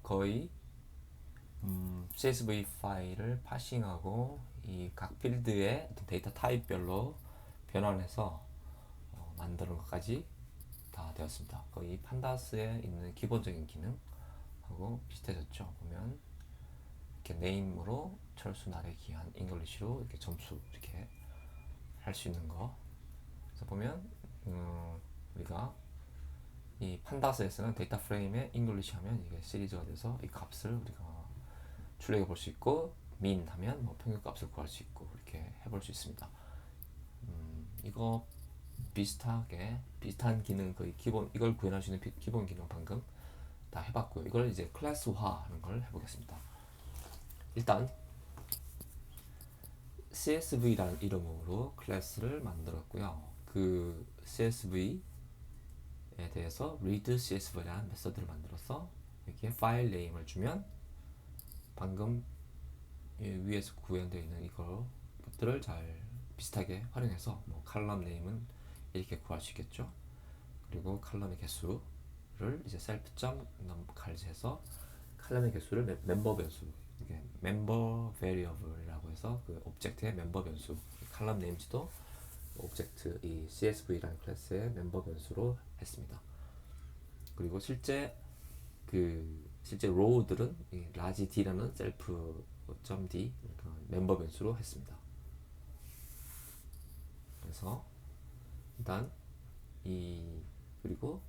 거의 CSV 파일을 파싱하고 이 각 필드의 데이터 타입별로 변환을 해서 만드는 것까지 다 되었습니다. 거의 판다스에 있는 기본적인 기능하고 비슷해졌죠. 보면 이렇게 네임으로 철수, 나래, 기한, 잉글리시로 이렇게 점수 이렇게 할 수 있는 거. 그래서 보면 우리가 이 판다스에서는 데이터 프레임에 잉글리시 하면 이게 시리즈가 돼서 이 값을 우리가 출력해 볼 수 있고, 민 하면 뭐 평균 값을 구할 수 있고 이렇게 해볼 수 있습니다. 이거 비슷한 기능, 거의 기본, 이걸 구현할 수 있는 기본 기능 방금 다 해봤고요. 이걸 이제 클래스화하는 걸 해보겠습니다. 일단 CSV라는 이름으로 클래스를 만들었고요. 그 CSV에 대해서 read CSV라는 메서드를 만들어서 여기에 파일 네임을 주면 방금 위에서 구현되어 있는 이것들을 잘 비슷하게 활용해서 뭐 칼럼 네임은 이렇게 구할 수 있겠죠. 그리고 칼럼의 개수를 이제 self.numCals해서 칼럼의 개수를 멤버 변수, 이게 멤버 베리어블이라고 해서 그 오브젝트의 멤버 변수, 칼럼 네임지도 오브젝트 이 CSV라는 클래스의 멤버 변수로 했습니다. 그리고 실제 로우들은 이 라지 D라는 self.d 멤버 변수로 했습니다. 그래서 일단 그리고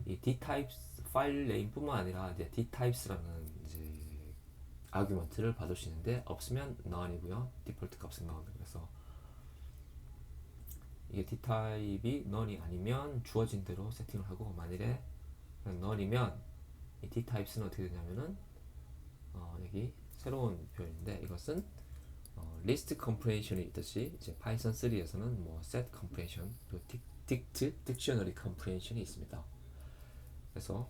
이 dtypes 파일 네임뿐만 아니라 이제 dtypes라는 이제 아규먼트를 받을 수 있는데, 없으면 none이고요. 디폴트 값은 none. 그래서 이게 dtype이 none이 아니면 주어진 대로 세팅을 하고, 만일에 none이면 이 dtypes는 어떻게 되냐면은 여기 새로운 표현인데, 이것은 list comprehension이 있듯이 이제 파이썬 3에서는 뭐 set comprehension, 또 dictionary comprehension이 있습니다. 그래서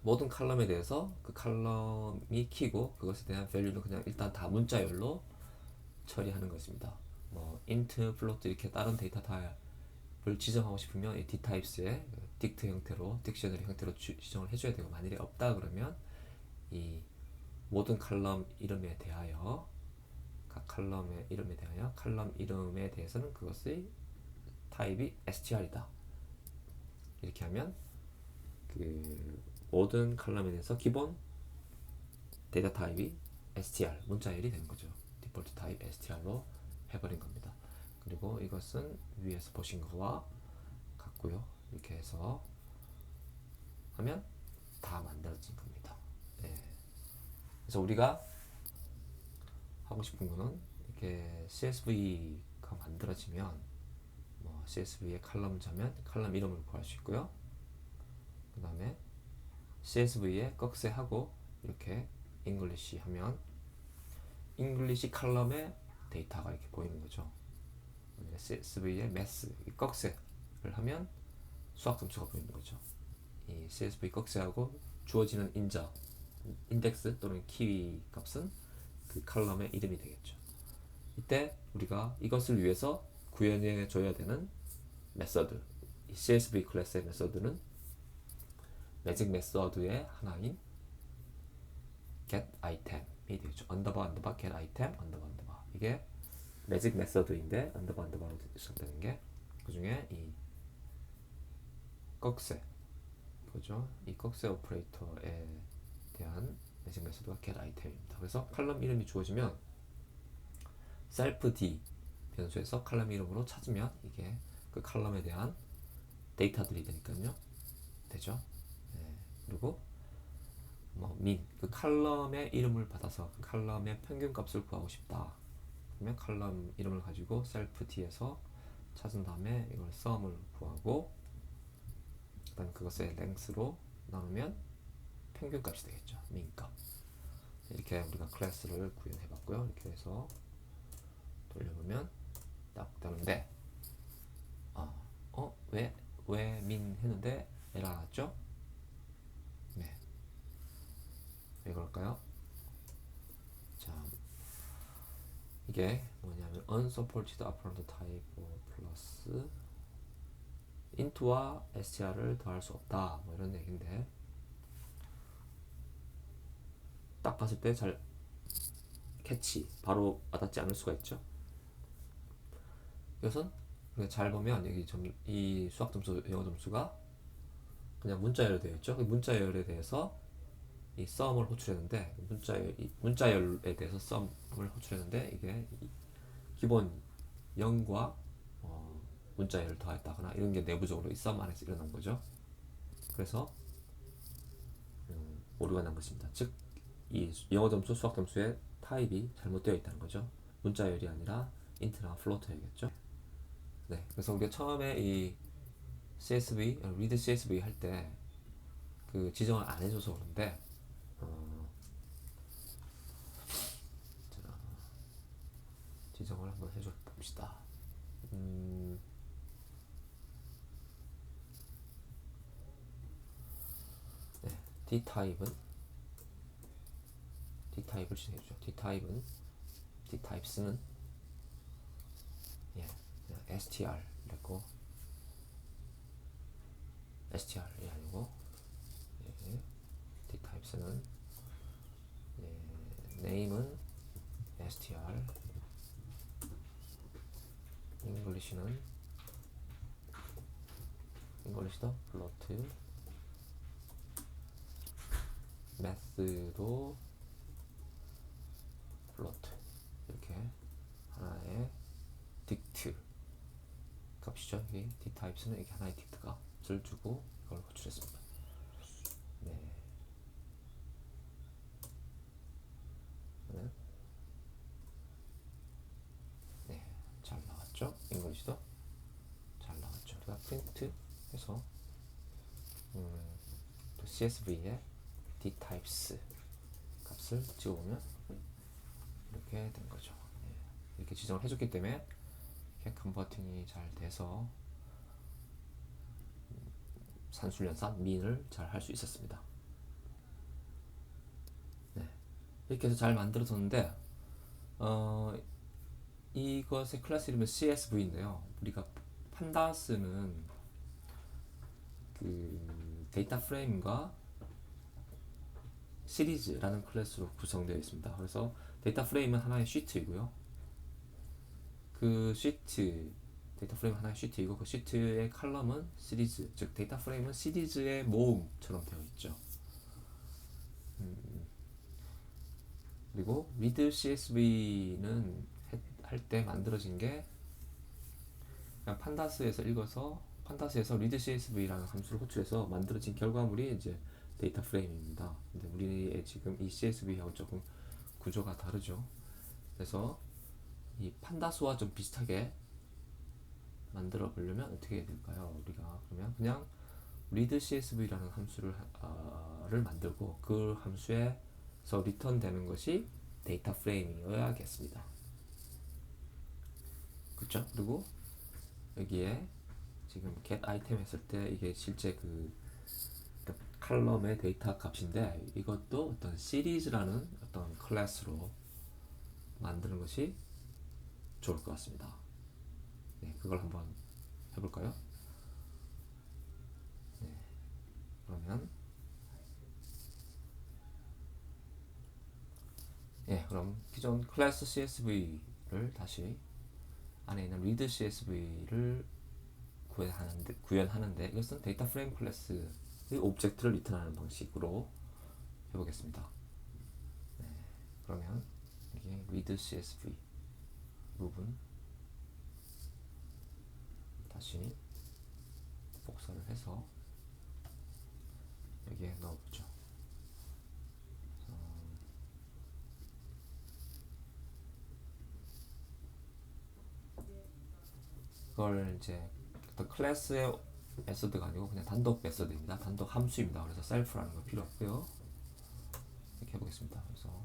모든 칼럼에 대해서 그 칼럼이 키고 그것에 대한 value는 그냥 일단 다 문자열로 처리하는 것입니다. 뭐 int, float 이렇게 다른 데이터 타입을 지정하고 싶으면 이 dtypes의 dict 형태로, dictionary 형태로 지정을 해줘야 되고, 만일에 없다 그러면 이 모든 칼럼 이름에 대하여, 각 칼럼의 이름에 대하여, 칼럼 이름에 대해서는 그것의 타입이 str이다. 이렇게 하면 그 모든 칼럼에 대해서 기본 데이터 타입이 str, 문자열이 되는 거죠. 디폴트 타입 str로 해버린 겁니다. 그리고 이것은 위에서 보신 거와 같고요. 이렇게 해서 하면 다 만들어진 겁니다. 네. 그래서 우리가 하고 싶은 거는 이렇게 CSV가 만들어지면 뭐 CSV에 칼럼 자면 칼럼 이름을 구할 수 있고요. 그 다음에 CSV에 꺽쇠하고 이렇게 English 하면 English 칼럼의 데이터가 이렇게 보이는 거죠. CSV에 math, 꺽쇠를 하면 수학 점수가 보이는 거죠. 이 CSV 꺽쇠하고 주어지는 인덱스 또는 키 값은 그 칼럼의 이름이 되겠죠. 이때 우리가 이것을 위해서 구현해 줘야 되는 메서드, 이 CSV 클래스의 메서드는 매직 메서드의 하나인 get item이 되겠죠. 언더바 get item 언더바 이게 매직 메서드인데, 언더바로 시작되는 게 그 중에 이 꺽쇠, 그죠? 이 꺽쇠 오퍼레이터에 대한 매직 메서드가 get item입니다. 그래서 칼럼 이름이 주어지면 self d 변수에서 칼럼 이름으로 찾으면 이게 그 칼럼에 대한 데이터들이 되니까요. 되죠? 네. 그리고 그 칼럼의 이름을 받아서 그 칼럼의 평균 값을 구하고 싶다. 그러면 칼럼 이름을 가지고 self d에서 찾은 다음에 이걸 sum을 구하고, 그다음 그것의 length로 나누면 평균 값이 되겠죠. min 값. 이렇게 우리가 클래스를 구현해봤고요. 이렇게 해서 돌려보면 딱 되는데, 왜 min 했는데 에러 났죠? 네. 왜 그럴까요? 자, 이게 뭐냐면 unsupported operand type 플러스 int와 str을 더할 수 없다, 뭐 이런 얘기인데, 딱 봤을 때 잘 캐치 바로 와닿지 않을 수가 있죠. 이것은 잘 보면 여기 이 수학 점수, 영어 점수가 그냥 문자열로 되어 있죠. 문자열에 대해서 이 썸을 호출했는데 문자열에 대해서 썸을 호출했는데 이게 기본 0과 문자열을 더했다거나 이런 게 내부적으로 이 썸 안에서 일어난 거죠. 그래서 오류가 난 것입니다. 즉 이 영어 점수, 수학 점수의 타입이 잘못되어 있다는 거죠. 문자열이 아니라 인트나 플로터이겠죠. 네, 그래서 우리가 처음에 이 CSV, read CSV 할 때 그 지정을 안 해줘서 그런데 지정을 한번 해줘 봅시다. 네, D 타입을 지정해주죠. D 타입스는 그냥 str 이랬고 str이 아니고 D 타입스는 name은 str, English는 English도 float, math도 float. 이렇게 하나의 딕트 값이죠. 이게 D 타입스는 이게 하나의 딕트 값을 주고 이걸 호출했습니다. 네. 네, 잘 나왔죠. 잉글리시도 잘 나왔죠. 우리가 프린트 해서 또 CSV에 D 타입스 값을 찍어보면 이렇게 된 거죠. 네. 이렇게 지정을 해줬기 때문에 이렇게 컨버팅이 잘 돼서 산술연산 민을 잘 할 수 있었습니다. 네. 이렇게 해서 잘 만들어졌는데 이것의 클래스 이름은 CSV인데요. 우리가 판다스는 그 데이터 프레임과 시리즈라는 클래스로 구성되어 있습니다. 그래서 데이터 프레임은 하나의 시트이고요. 그 시트, 데이터 프레임은 하나의 시트이고 그 시트의 칼럼은 시리즈, 즉 데이터 프레임은 시리즈의 모음처럼 되어 있죠. 그리고 read CSV는 할 때 만들어진 게 그냥 판다스에서 읽어서 판다스에서 read CSV라는 함수를 호출해서 만들어진 결과물이 이제 데이터 프레임입니다. 근데 우리의 지금 이 CSV하고 조금 구조가 다르죠. 그래서 이 판다스와 좀 비슷하게 만들어 보려면 어떻게 해야 될까요? 우리가 그러면 그냥 read CSV라는 함수를 만들고 그 함수에서 리턴 되는 것이 데이터 프레임이어야겠습니다. 그렇죠? 그리고 여기에 지금 get item 했을 때 이게 실제 그 칼럼의 데이터 값인데 이것도 어떤 시리즈라는 어떤 클래스로 만드는 것이 좋을 것 같습니다. 네, 그걸 한번 해볼까요? 네, 그러면 그럼 기존 클래스 CSV를 다시 안에 있는 read CSV를 구현하는데 이것은 데이터 프레임 클래스의 오브젝트를 리턴하는 방식으로 해보겠습니다. 네, 그러면 이게 read CSV 부분 다시 복사를 해서 여기에 넣어보죠. 그걸 이제 어떤 클래스의 메서드가 아니고 그냥 단독 메서드입니다. 단독 함수입니다. 그래서 셀프라는 거 필요 없고요. 이렇게 해보겠습니다. 그래서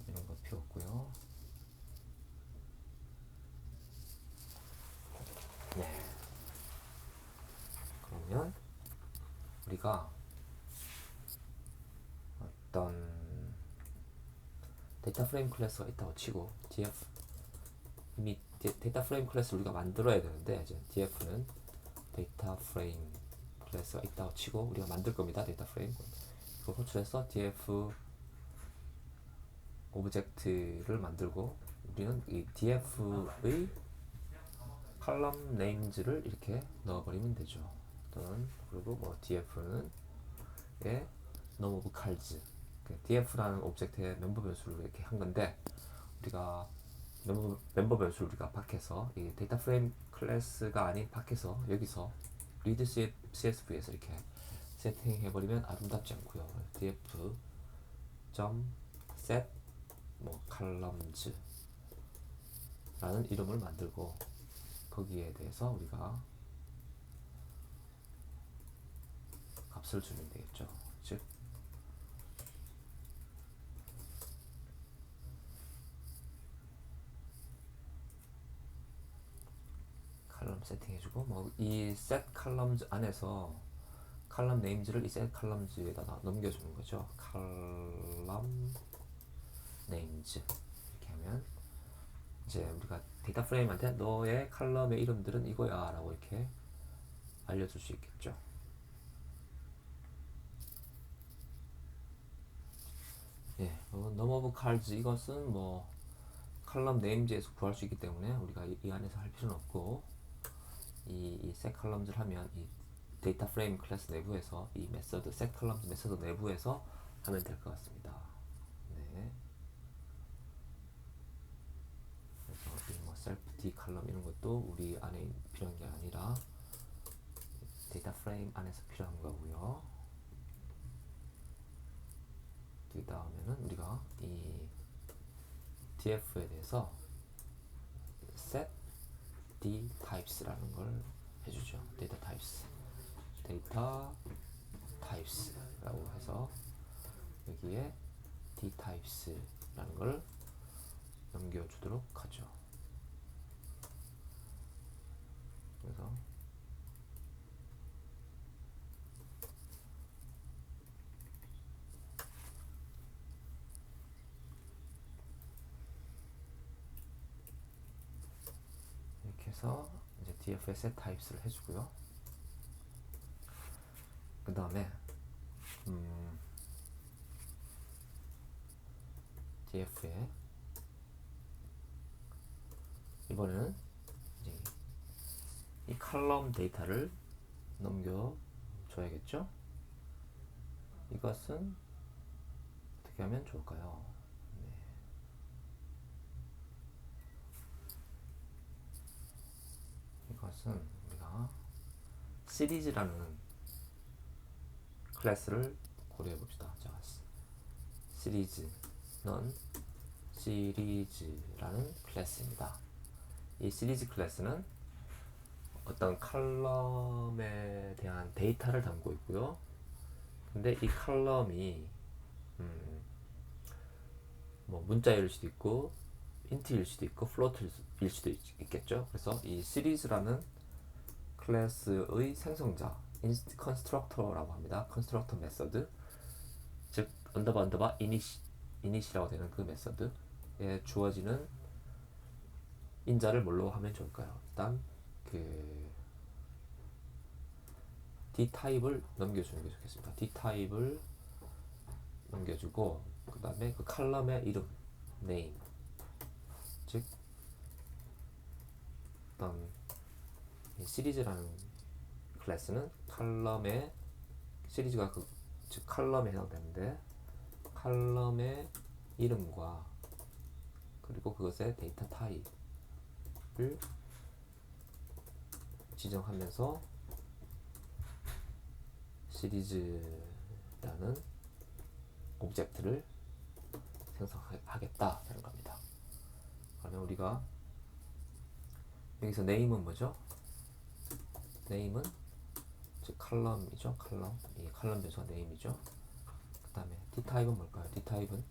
이런 거 필요 없고요. 네. 그러면 우리가 어떤 데이터 프레임 클래스가 있다고 치고 df 이미 데이터 프레임 클래스 우리가 만들어야 되는데 이제 df는 데이터 프레임 클래스가 있다고 치고 우리가 만들 겁니다. 데이터 프레임 그걸 호출해서 df 오브젝트를 만들고 우리는 이 df의 컬럼 네임즈를 이렇게 넣어버리면 되죠. 또는 그리고 뭐 df는 예 num of cards df라는 오브젝트의 멤버 변수를 이렇게 한 건데 우리가 멤버 변수를 우리가 밖에서 이 데이터 프레임 클래스가 아닌 밖에서 여기서 read csv에서 이렇게 세팅해버리면 아름답지 않고요. df set 뭐 columns 라는 이름을 만들고 거기에 대해서 우리가 값을 주면 되겠죠. 즉 칼럼 세팅해주고 뭐 이 set columns 안에서 칼럼 네임즈를 이 set columns에다 넘겨주는 거죠. 칼럼 네임즈 이렇게 하면 이제 우리가 데이터 프레임한테 너의 칼럼의 이름들은 이거야 라고 이렇게 알려줄 수 있겠죠. 예, num of cards 이것은 뭐 칼럼 네임즈에서 구할 수 있기 때문에 우리가 이 안에서 할 필요는 없고 이 set columns를 하면 이 데이터 프레임 클래스 내부에서 이 메서드 set columns 메서드 내부에서 하면 될 것 같습니다. 네. 그래서 이 뭐 self d 컬럼 이런 것도 우리 안에 필요한 게 아니라 데이터 프레임 안에서 필요한 거고요. 그 다음에는 우리가 이 df에 대해서 set d types라는 걸 해주죠. 데이터 types, 데이터 types라고 해서 여기에 d types라는 걸 넘겨주도록 하죠. 그래서 이렇게 해서 이제 df에 set types를 해주고요. 그 다음에 df에 이번에는 이제 이 컬럼 데이터를 넘겨줘야겠죠. 이것은 어떻게 하면 좋을까요? 네. 이것은 우리가 시리즈라는 클래스를 고려해 봅시다. 자, 시리즈는 시리즈라는 클래스입니다. 이 시리즈 클래스는 어떤 컬럼에 대한 데이터를 담고 있고요. 근데 이 컬럼이 뭐 문자일 수도 있고 인트일 수도 있고 플로트일 수도 있겠죠. 그래서 이 시리즈라는 클래스의 생성자 컨스트럭터라고 합니다. 컨스트럭터 메서드 즉 언더바 이닛이라고 되는 그 메서드에 주어지는 인자를 뭘로 하면 좋을까요? 일단 그 d 타입을 넘겨주는 게 좋겠습니다. d 타입을 넘겨주고 그 다음에 그 컬럼의 이름 name 즉 어떤 시리즈라는 클래스는 컬럼의 시리즈가 즉 컬럼에 해당되는데 컬럼의 이름과 그리고 그것의 데이터 타입을 지정하면서 시리즈라는 오브젝트를 생성하겠다라는 겁니다. 그러면 우리가 여기서 name은 뭐죠? name은 즉 컬럼이죠. 컬럼 이 컬럼 변수가 name이죠. 그 다음에 d타입은 뭘까요? d타입은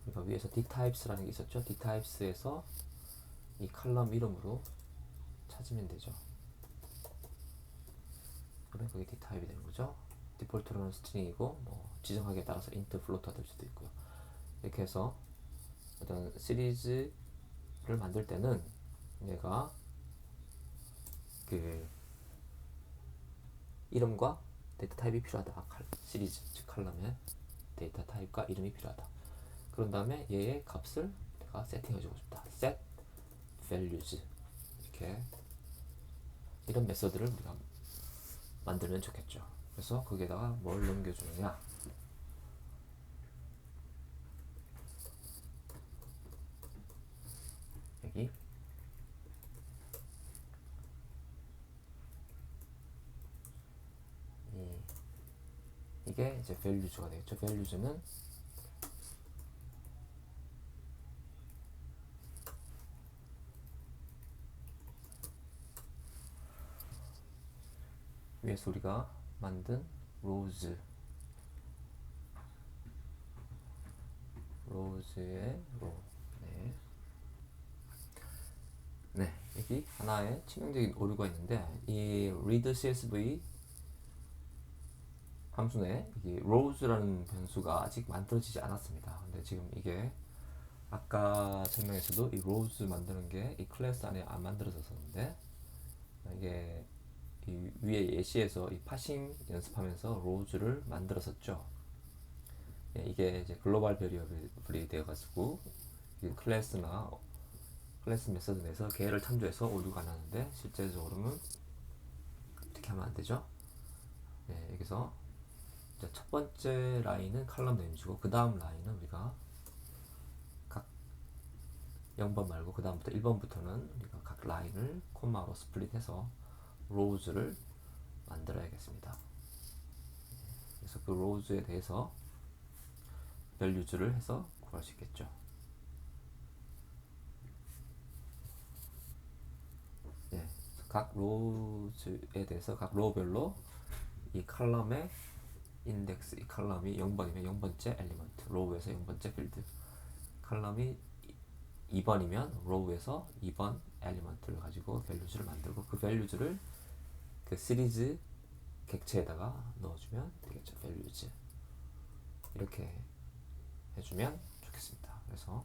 우리가 위에서 dtypes라는 게 있었죠. dtypes에서 이 컬럼 이름으로 찾으면 되죠. 그래 그게 d타입이 되는 거죠. 디폴트로는 스트링이고 뭐 지정하기에 따라서 int, float가 될 수도 있고요. 이렇게 해서 어떤 시리즈를 만들 때는 얘가 그 이름과 데이터 타입이 필요하다. 시리즈 즉 컬럼의 데이터 타입과 이름이 필요하다. 그런 다음에 얘의 값을 내가 세팅해주고 싶다. set values 이렇게 이런 메서드를 우리가 만들면 좋겠죠. 그래서 거기에다가 뭘 넘겨주느냐, 여기 이게 이제 values가 되겠죠. values는 위에서 우리가 만든 rows의 row. 네, 여기 하나의 치명적인 오류가 있는데, 이 read csv 함수 내에 이 rows라는 변수가 아직 만들어지지 않았습니다. 근데 지금 이게 아까 설명에서도 이 rows 만드는 게 이 클래스 안에 안 만들어졌었는데, 이게 이 위에 예시에서 이 파싱 연습하면서 rows를 만들었었죠. 이게 이제 글로벌 베리어블이 되어가지고 클래스나 클래스 메서드 내에서 계를 참조해서 오류가 나는데, 실제적으로는 어떻게 하면 안 되죠? 여기서 첫 번째 라인은 컬럼 네임즈고, 그 다음 라인은 우리가 각 0번 말고 그 다음부터 1번부터는 우리가 각 라인을 콤마로 스플릿해서 rows를 만들어야겠습니다. 그래서 그 rows에 대해서 values를 해서 구할 수 있겠죠. 각 rows에 대해서 각 row별로 이 컬럼의 인덱스, 이 컬럼이 0번이면 0번째 엘리먼트, row에서 0번째 필드, 컬럼이 2번이면 row에서 2번 엘리먼트를 가지고 values를 만들고, 그 values를 그 시리즈 객체에다가 넣어주면 되겠죠. values 이렇게 해주면 좋겠습니다. 그래서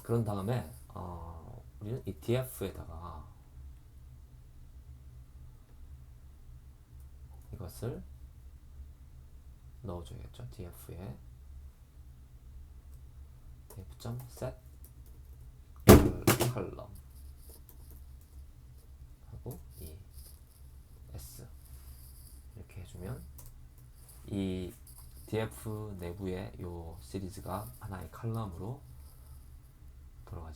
그런 다음에 우리는 이 df에다가 이것을 넣어줘야겠죠. df에 df.set column 하고 이 s 이렇게 해주면 이 df 내부에 요 시리즈가 하나의 칼럼으로 들어갈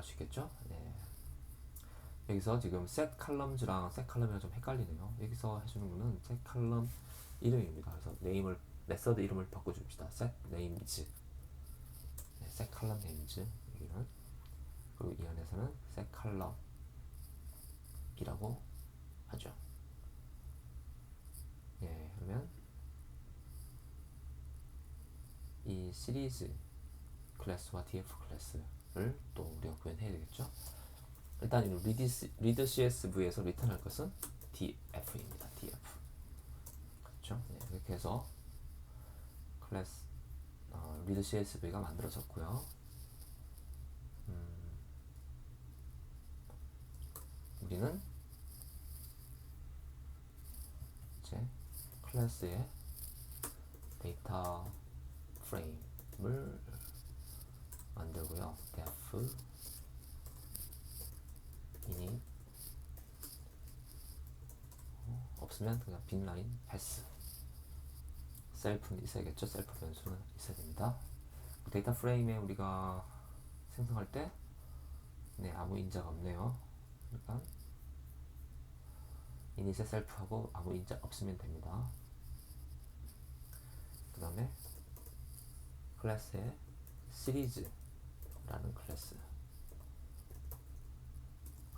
수 있겠죠. 여기서 지금 set columns랑 set column이랑 좀 헷갈리네요. 여기서 해주는 거는 set column 이름입니다. 그래서 네임을, 메서드 이름을 바꿔줍시다. set names, set column names 여기는, 그리고 이 안에서는 set column 이라고 하죠. 그러면 이 시리즈 클래스와 df 클래스를 또 우리가 구현해야 되겠죠. 일단 이 read csv에서 리턴할 것은 df입니다. df. 그렇죠? 이렇게 해서 클래스 read csv가 만들어졌고요. 우리는 이제 클래스의 데이터 프레임을 만들고요. def init 없으면 그냥 빈 라인 패스, 셀프는 있어야겠죠. 셀프 변수는 있어야 됩니다. 데이터 프레임에 우리가 생성할 때 아무 인자가 없네요. 그러니까 init에 셀프하고 아무 인자 없으면 됩니다. 그 다음에 클래스에 시리즈라는 클래스가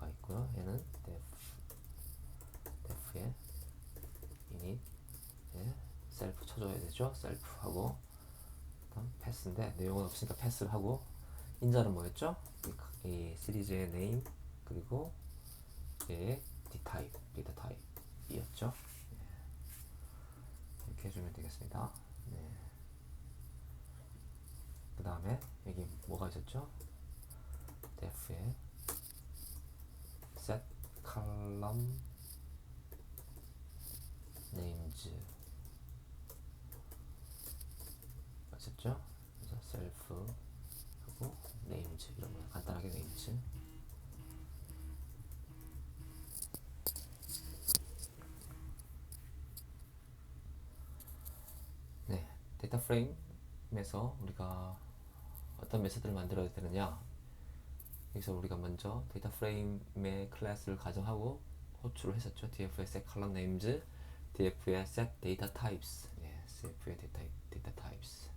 있고요. 얘는 def에 init에 셀프 쳐줘야 되죠. 셀프하고 그다음 패스인데 내용은 없으니까 패스를 하고, 인자는 뭐였죠? 이 시리즈의 name 그리고 얘의 dtype, data type이었죠. 이렇게 해주면 되겠습니다. 그 다음에 여기 뭐가 있었죠? def에 set column names 있었죠. 그래서 셀프 하고 네임즈 이런 거 간단하게 네임즈. 네, 데이터 프레임에서 우리가 어떤 메서드를 만들어야 되느냐. 여기서 우리가 먼저 데이터 프레임의 클래스를 가정하고 호출을 했었죠. df의 set column names, df의 set data types. 네, cf의 data types.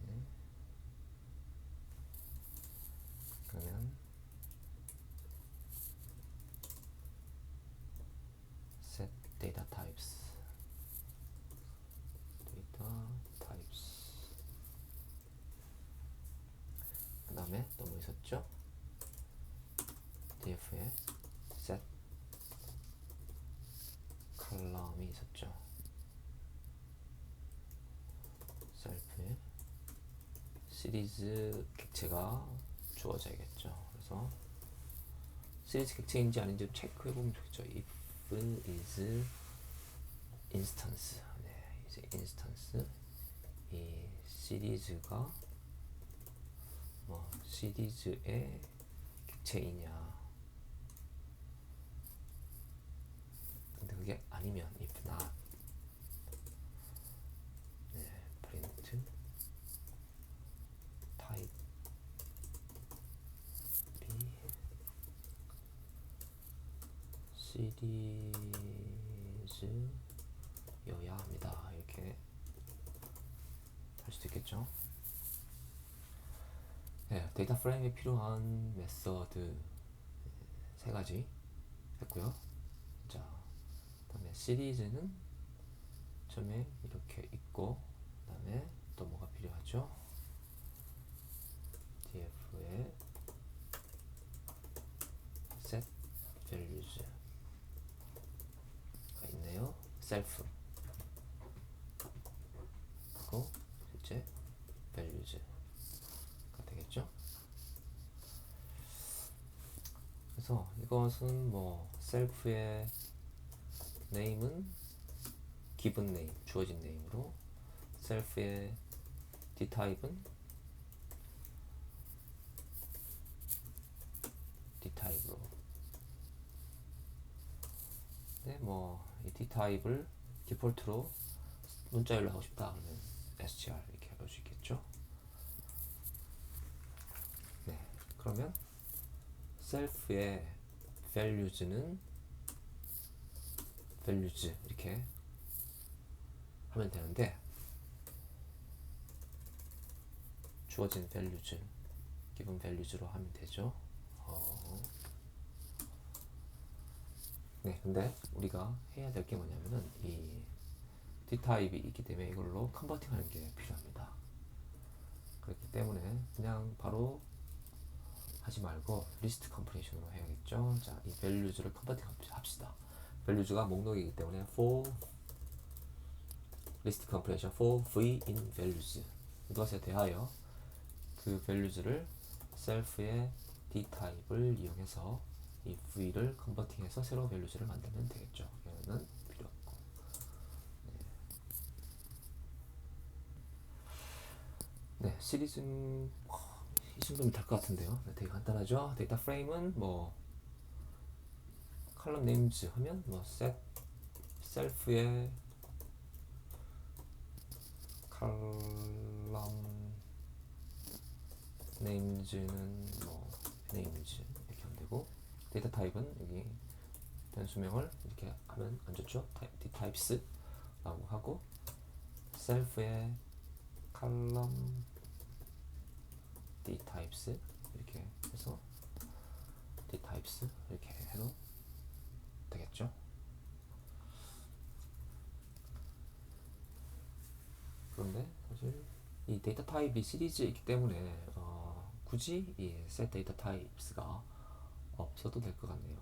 네. 그러면 set data types. 그 다음에 또 뭐 있었죠? df의 set column이 있었죠. 셀프의 시리즈 객체가 주어져야겠죠. 그래서 시리즈 객체인지 아닌지 체크해보면 좋겠죠. if is instance. 네, 이제 instance. 이 시리즈가 뭐 시리즈의 객체이냐. 근데 그게 아니면 if not. 네, print type b 시리즈여야 합니다. 이렇게 할 수도 있겠죠. 네, 데이터 프레임에 필요한 메서드 세 가지 했고요. 자, 그다음에 시리즈는 점에 이렇게 있고, 그다음에 또 뭐가 필요하죠? df의 set values가 있네요. self 그리고 실제 values가 되겠죠. 그래서 이것은 뭐 self의 name은 given name, 주어진 name으로, self의 dtype은 dtype로. 네, 뭐 이 dtype를 디폴트로 문자열로 하고 싶다 그러면 str 이렇게 할 수 있겠죠. 네, 그러면 self의 values는 values 이렇게 하면 되는데, 주어진 values, given values로 하면 되죠. 네, 근데 우리가 해야 될 게 뭐냐면은 이 dtype이 있기 때문에 이걸로 컨버팅 하는 게 필요합니다. 그렇기 때문에 그냥 바로 하지 말고 리스트 컴프레이션으로 해야겠죠. 자, 이 values를 컨버팅 합시다. values가 목록이기 때문에 for 리스트 컴프레이션 for v in values 이것에 대하여 그 values를 self의 dtype를 이용해서 이 v를 컨버팅해서 새로 values를 만들면 되겠죠. 이거는 필요 없고. 네, 시리즈는 이 정도면 될 것 같은데요. 네, 되게 간단하죠. 데이터 프레임은 뭐 컬럼 네임즈 하면 뭐 set self의 컬럼 네임즈는 뭐 네임즈 이렇게 하면 되고, 데이터 타입은 여기 변수명을 이렇게 하면 안 좋죠. dtypes 라고 하고, self의 column dtypes 이렇게 해서 dtypes 이렇게 해도 되겠죠. 그런데 사실 이 데이터 타입이 시리즈이기 때문에 굳이 이 set data types가 없어도 될 것 같네요.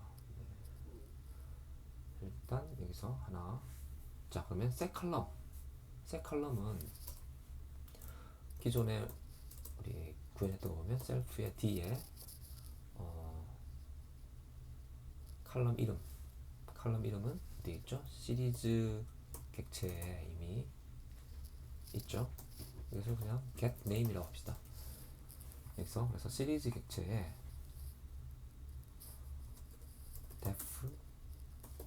네. 일단 여기서 하나. 자, 그러면 set column은 기존에 우리 구현했던 거 보면 self의 D에 컬럼 이름은 어디 있죠? 시리즈 객체에 이미 있죠. 그래서 그냥 get name이라고 합시다. 여기서 그래서 시리즈 객체에 def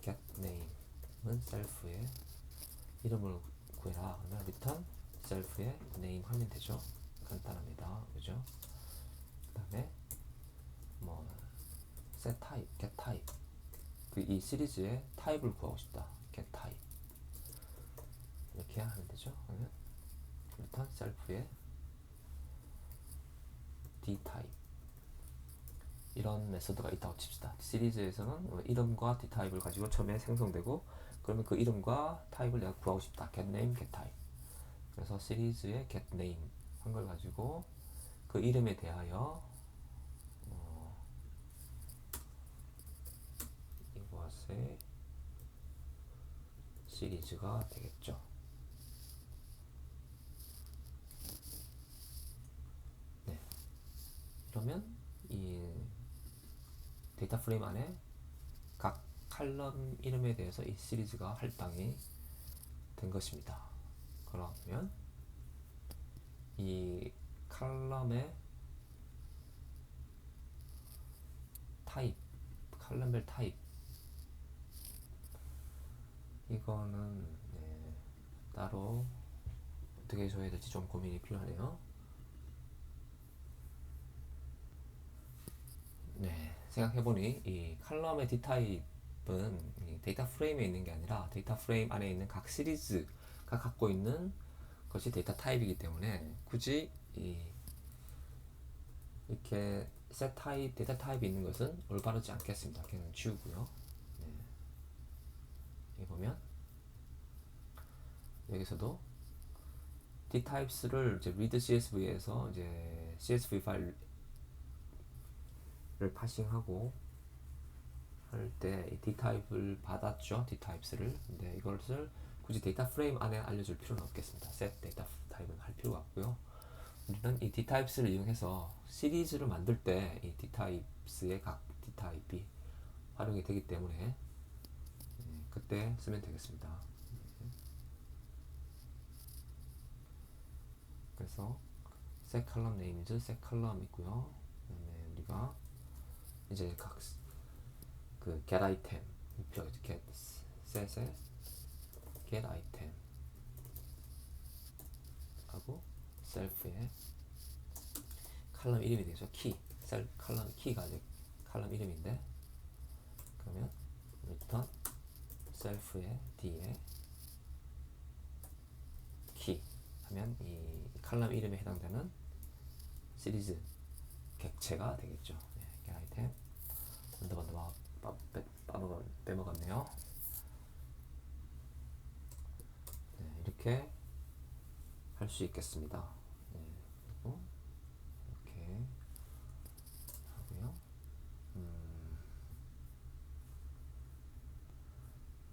get name은 셀프의 이름을 구해라. 그러면 return 셀프의 name 하면 되죠. 간단합니다. 그죠? 그 다음에 뭐 set type, get type 그 이 시리즈의 타입을 구하고 싶다. get type 이렇게 하면 되죠. 그러면 return 셀프의 d type 이런 메소드가 있다고 칩시다. 시리즈에서는 이름과 d 타입을 가지고 처음에 생성되고 그러면 그 이름과 타입을 내가 구하고 싶다. get name, get type. 그래서 시리즈의 get name 한 걸 가지고 그 이름에 대하여 이것의 시리즈가 되겠죠. 네. 그러면 이 데이터 프레임 안에 각 칼럼 이름에 대해서 이 시리즈가 할당이 된 것입니다. 그러면 이 칼럼의 타입, 칼럼별 타입 이거는 따로 어떻게 줘야 될지 좀 고민이 필요하네요. 네, 생각해보니 이 칼럼의 D타입은 이 데이터 프레임에 있는 게 아니라 데이터 프레임 안에 있는 각 시리즈가 갖고 있는 것이 데이터 타입이기 때문에 굳이 이렇게 셋 타입, 데이터 타입이 있는 것은 올바르지 않겠습니다. 걔는 지우고요. 네. 여기 보면 여기서도 dtypes를 이제 read CSV에서 이제 CSV 파일을 파싱하고 할 때 이 dtype를 받았죠. dtypes를. 근데 이것을 굳이 데이터 프레임 안에 알려줄 필요는 없겠습니다. set 데이터 타입은 할 필요가 없고요. 우리는 이 dtypes를 이용해서 시리즈를 만들 때 이 dtypes의 각 dtype이 활용이 되기 때문에 그때 쓰면 되겠습니다. 그래서 set column names, set column 있고요. 그다음에 우리가 이제 각 그 get item, get set에 get item 하고 self에 칼럼 이름이 되죠. key, 칼럼 key가 이제 칼럼 이름인데 그러면 return self의 d에 key 하면 이 칼럼 이름에 해당되는 시리즈 객체가 되겠죠. 네, get item 언더바 빼먹었네요. 네, 이렇게 할 수 있겠습니다. 네, 그리고 이렇게 하고요.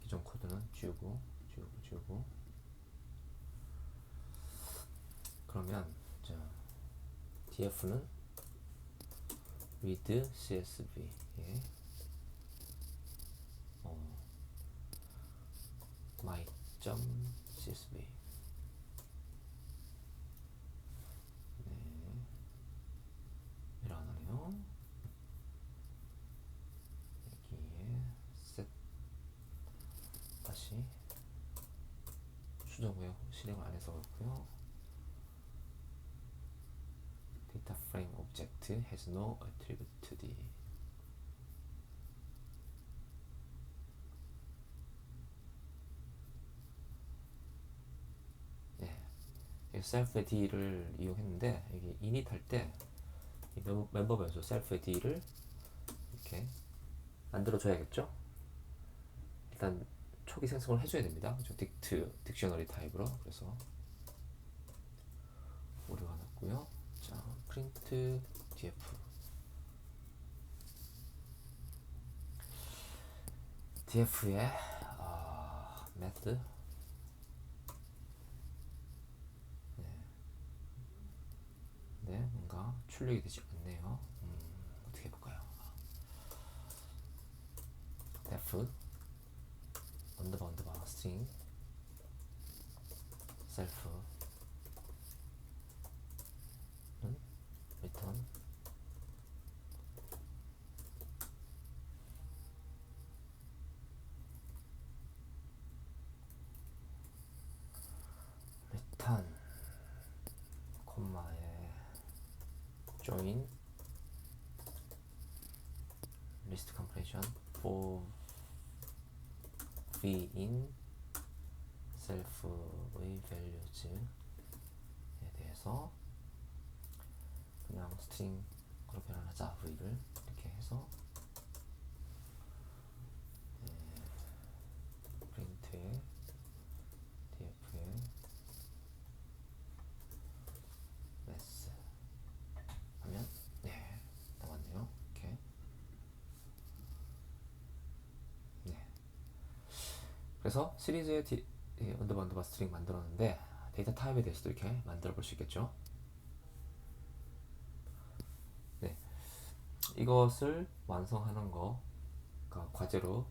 기존 코드는 지우고 그러면 자, df는 read csv my.csv 네, 일어나네요. 여기에 set 다시 수정 후에 실행을 안 해서 그렇고요. data frame object has no attribute d self의 d를 이용했는데 여기 init 할 때 멤버 변수 self의 d를 이렇게 만들어 줘야겠죠. 일단 초기 생성을 해줘야 됩니다. 그렇죠? 딕셔너리 타입으로. 그래서 오류가 났고요. 자, print df의 method 네, 뭔가 출력이 되지 않네요. 어떻게 해볼까요? def 언더바 string 셀프는 return 콤마에 join list comparison for v in self의 values에 대해서 그냥 스트링으로 변환하자. v를 이렇게 해서 print에 df에 less 하면 네 나왔네요. 이렇게 네. 그래서 시리즈의 언더바 스트링 만들었는데 데이터 타입에 대해서도 이렇게 만들어 볼 수 있겠죠. 네, 이것을 완성하는 거가 과제로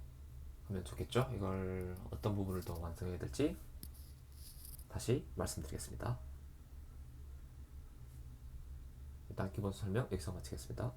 하면 좋겠죠. 이걸 어떤 부분을 더 완성해야 될지 다시 말씀드리겠습니다. 일단 기본 설명 여기서 마치겠습니다.